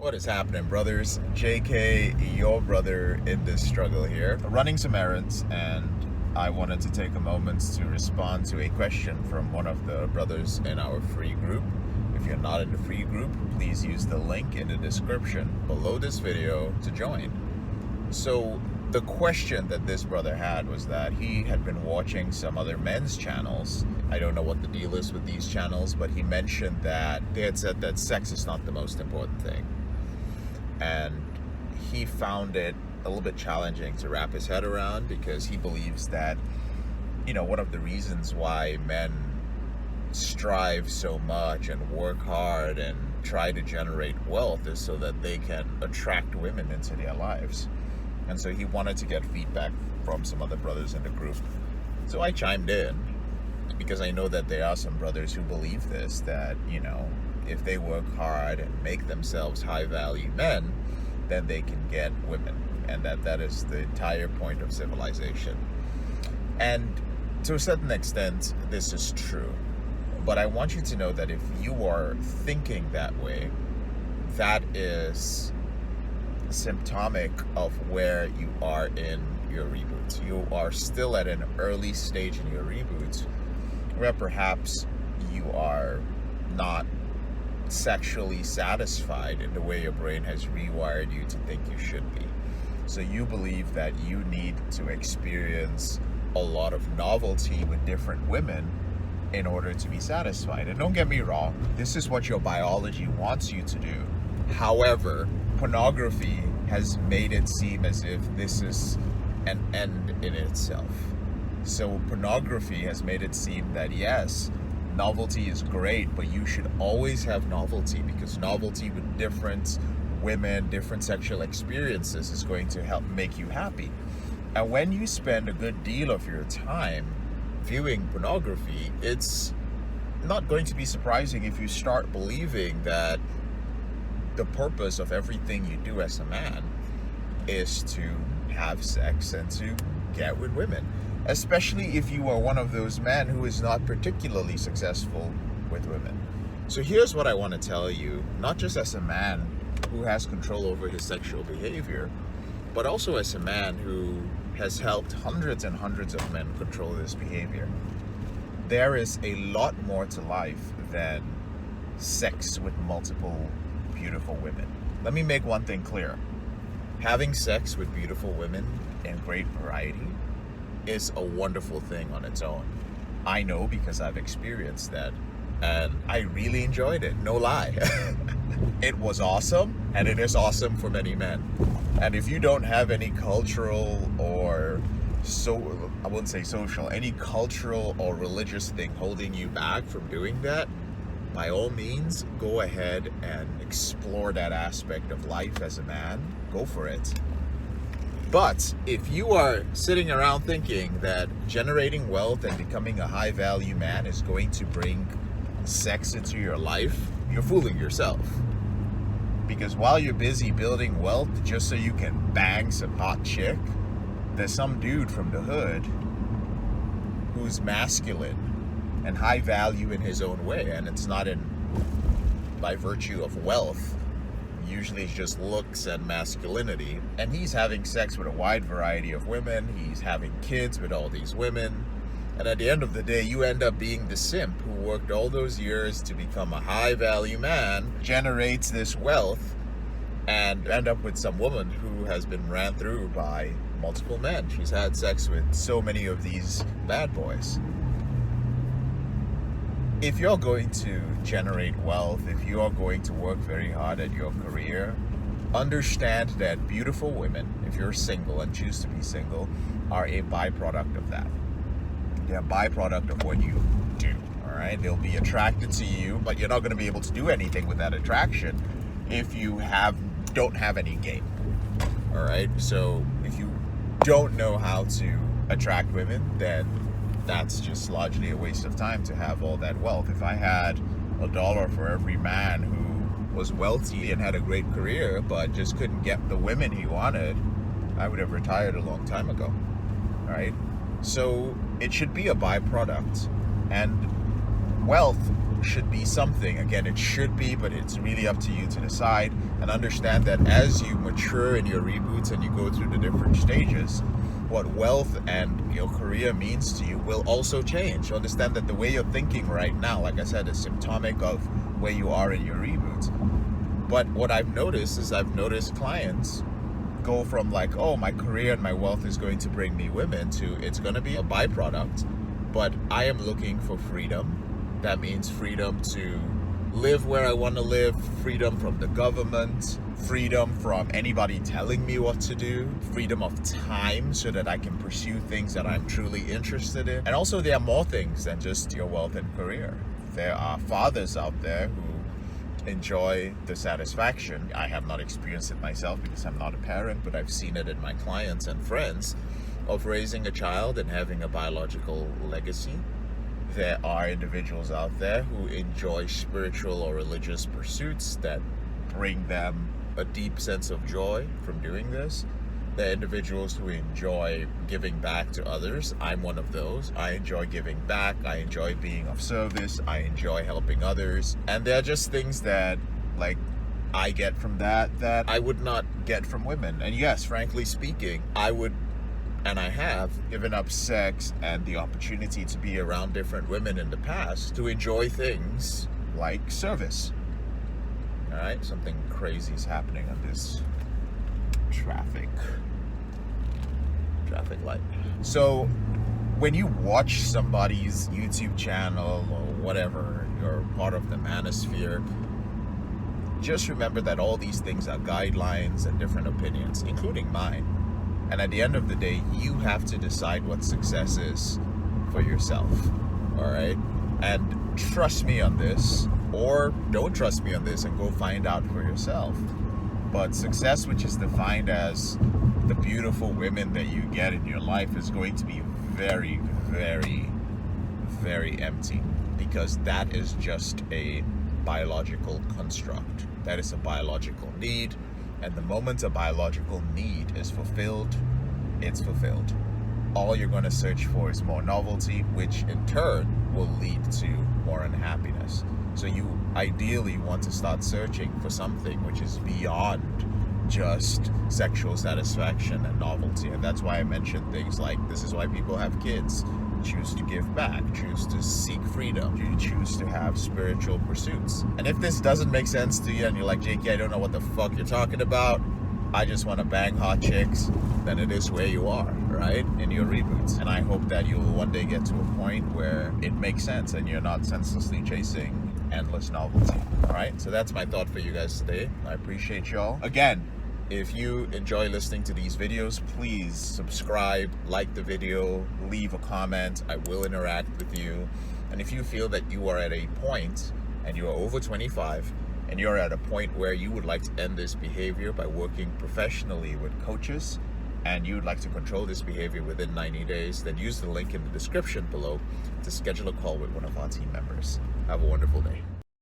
What is happening, brothers? JK, your brother in this struggle here, running some errands, and I wanted to take a moment to respond to a question from one of the brothers in our free group. If you're not in the free group, please use the link in the description below this video to join. So the question that this brother had was that he had been watching some other men's channels. I don't know what the deal is with these channels, but he mentioned that they had said that sex is not the most important thing. And he found it a little bit challenging to wrap his head around, because he believes that, one of the reasons why men strive so much and work hard and try to generate wealth is so that they can attract women into their lives. And so he wanted to get feedback from some other brothers in the group. So I chimed in, because I know that there are some brothers who believe this, that, if they work hard and make themselves high-value men, then they can get women. And that is the entire point of civilization. And to a certain extent, this is true. But I want you to know that if you are thinking that way, that is symptomatic of where you are in your reboot. You are still at an early stage in your reboot where perhaps you are not sexually satisfied in the way your brain has rewired you to think you should be. So you believe that you need to experience a lot of novelty with different women in order to be satisfied. And don't get me wrong, this is what your biology wants you to do. However, pornography has made it seem as if this is an end in itself. So pornography has made it seem that yes, novelty is great, but you should always have novelty, because novelty with different women, different sexual experiences is going to help make you happy. And when you spend a good deal of your time viewing pornography, it's not going to be surprising if you start believing that the purpose of everything you do as a man is to have sex and to get with women. Especially if you are one of those men who is not particularly successful with women. So here's what I want to tell you, not just as a man who has control over his sexual behavior, but also as a man who has helped hundreds and hundreds of men control this behavior. There is a lot more to life than sex with multiple beautiful women. Let me make one thing clear. Having sex with beautiful women in great variety is a wonderful thing on its own. I know, because I've experienced that, and I really enjoyed it, no lie. It was awesome, and it is awesome for many men. And if you don't have any cultural or I wouldn't say social, any cultural or religious thing holding you back from doing that, by all means, go ahead and explore that aspect of life as a man. Go for it. But if you are sitting around thinking that generating wealth and becoming a high-value man is going to bring sex into your life, you're fooling yourself. Because while you're busy building wealth just so you can bang some hot chick, there's some dude from the hood who's masculine and high value in his own way, and it's not by virtue of wealth. Usually it's just looks and masculinity, and he's having sex with a wide variety of women. He's having kids with all these women, and at the end of the day, you end up being the simp who worked all those years to become a high value man, generates this wealth, and end up with some woman who has been ran through by multiple men. She's had sex with so many of these bad boys. If you're going to generate wealth, if you are going to work very hard at your career, understand that beautiful women, if you're single and choose to be single, are a byproduct of that. They're a byproduct of what you do, all right? They'll be attracted to you, but you're not going to be able to do anything with that attraction if you don't have any game, all right? So if you don't know how to attract women, then that's just largely a waste of time to have all that wealth. If I had $1 for every man who was wealthy and had a great career but just couldn't get the women he wanted, I would have retired a long time ago. All right? So it should be a byproduct. And wealth should be something. Again, it should be, but it's really up to you to decide, and understand that as you mature in your reboots and you go through the different stages, what wealth and your career means to you will also change. Understand that the way you're thinking right now, like I said, is symptomatic of where you are in your reboots. But what I've noticed is clients go from like, oh, my career and my wealth is going to bring me women, to it's going to be a byproduct, but I am looking for freedom. That means freedom to live where I want to live, freedom from the government, freedom from anybody telling me what to do, freedom of time so that I can pursue things that I'm truly interested in. And also, there are more things than just your wealth and career. There are fathers out there who enjoy the satisfaction. I have not experienced it myself because I'm not a parent, but I've seen it in my clients and friends, of raising a child and having a biological legacy. There are individuals out there who enjoy spiritual or religious pursuits that bring them a deep sense of joy from doing this. There are individuals who enjoy giving back to others. I'm one of those. I enjoy giving back. I enjoy being of service. I enjoy helping others. And there are just things that, like, I get from that I would not get from women. And yes, frankly speaking, I would, and I have, given up sex and the opportunity to be around different women in the past to enjoy things like service. All right, something crazy is happening on this traffic light. So when you watch somebody's YouTube channel or whatever, you're part of the manosphere, just remember that all these things are guidelines and different opinions, including mine. And at the end of the day, you have to decide what success is for yourself. All right? And trust me on this, or don't trust me on this and go find out for yourself. But success, which is defined as the beautiful women that you get in your life, is going to be very, very, very empty, because that is just a biological construct. That is a biological need. And the moment a biological need is fulfilled, it's fulfilled. All you're going to search for is more novelty, which in turn will lead to more unhappiness. So you ideally want to start searching for something which is beyond just sexual satisfaction and novelty. And that's why I mentioned things like, this is why people have kids. Choose to give back, choose to seek freedom, you choose to have spiritual pursuits. And if this doesn't make sense to you and you're like, JK, I don't know what the fuck you're talking about, I just want to bang hot chicks, then it is where you are, right? In your reboots. And I hope that you'll one day get to a point where it makes sense and you're not senselessly chasing endless novelty. All right, so that's my thought for you guys today. I appreciate y'all. Again, if you enjoy listening to these videos, please subscribe, like the video, leave a comment. I will interact with you. And if you feel that you are at a point and you are over 25 and you're at a point where you would like to end this behavior by working professionally with coaches, and you would like to control this behavior within 90 days, then use the link in the description below to schedule a call with one of our team members. Have a wonderful day.